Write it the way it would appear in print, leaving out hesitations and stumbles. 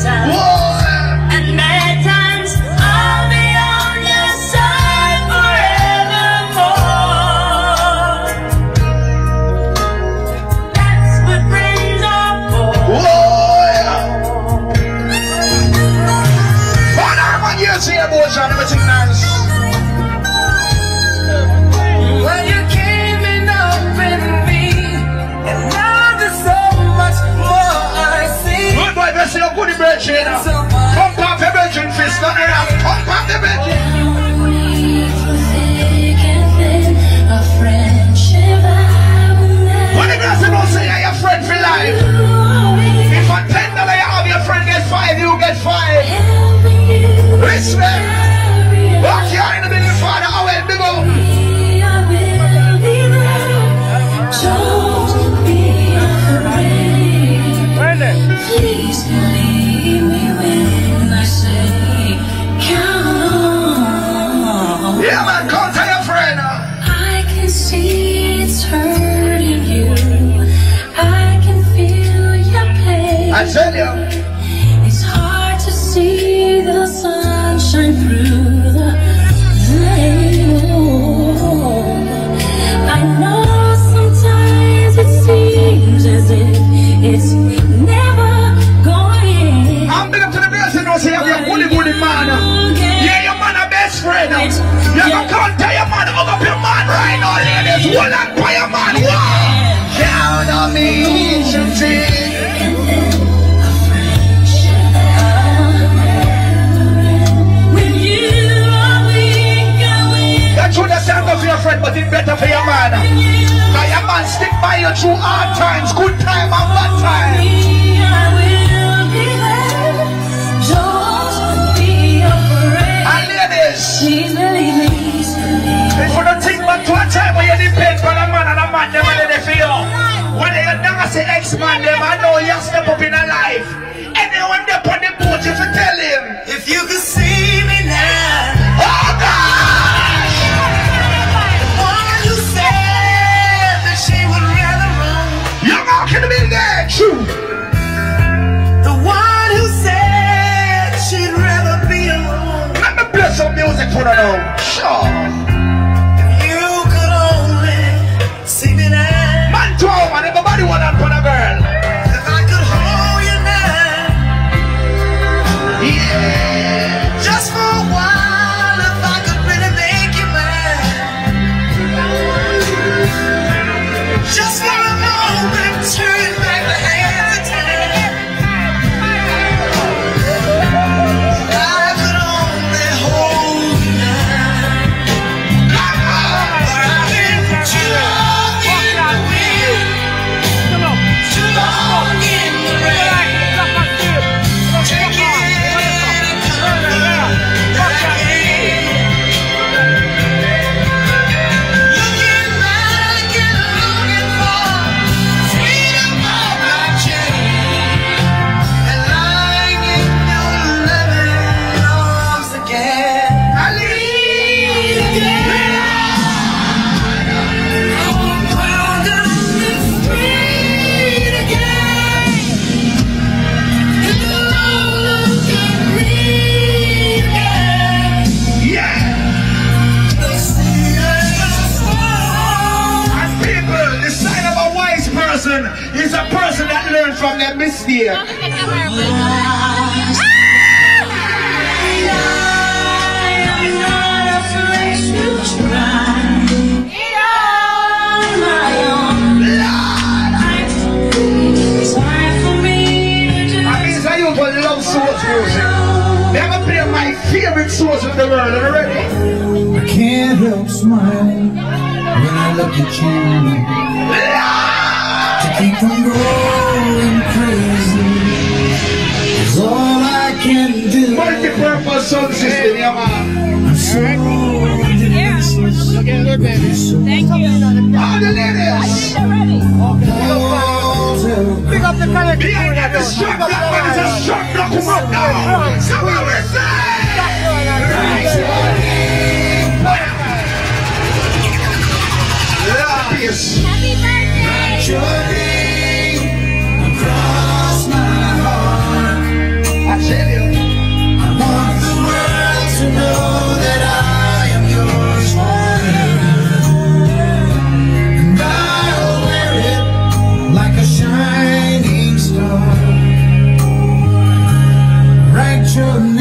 times. And bad times, I'll be on your side forevermore. That's what friends are for. Yes, yeah, boy, John, everything nice. Well, you came in up in me, and now there's so much more I see. Good boy, let's see your goodie bread, Shana. Pump off your virgin fist, not enough. Pump off the virgin. When the girls don't say you're your friend for life. If for $10 you have your friend get 5, you get 5. Respect. Walk here in the middle, Father. How well big up? Please believe me when I say, count on. Yeah, man, come tell your friend. I can see it's hurting you. I can feel your pain. I tell you. It's hard to see the sunshine through the rain. I know sometimes it seems as if it's never going. I'm big up to the girls who know say you have your goody man. Yeah, your man a best friend. You can come tell your man, hug up your man right now, ladies. Hold on for your man. Wow. Count on me, Shanti. For your friend, but it's better for your man. Cause your man stick by you through hard times, good time and bad time. I will be there. Don't be afraid. And ladies, please believe me. if you don't think back to a time when you depend on a man and a man never did it for you. When you never say ex-man, them I know you step up in a life. Anyone they put the boat, you should tell him. If you could see me now. Oh God! Can be there, true. The one who said she'd rather be alone. Let me play some music for her now. Sure. If you could only see me now. Man to woman, everybody want that for a girl. If I could hold you now. Yeah. Just for a while, if I could really make you mine. Just for a moment. Turn back the hands of time. I could only hold you now. But I've been too long in the wind, too long in the rain. Taking any comfort that I can. Looking back and looking for freedom of my chain, and lying in your loving arms again. I leave again. I'm proud of me free again. And don't look at me again. Yeah. The sea has fallen. And people, the sign of a wise person is a person that learns from their mistake. Never play my favorite source of the world. Are you ready? I can't help smiling when I look at you. To keep from going crazy is all I can do. Multi-purpose sound system, yeah, man. I'm so Thank you. All the ladies. Pick up the color. Behind that, the strong black man is a strong black woman now. Come on, we're Happy birthday! Journey across my heart. should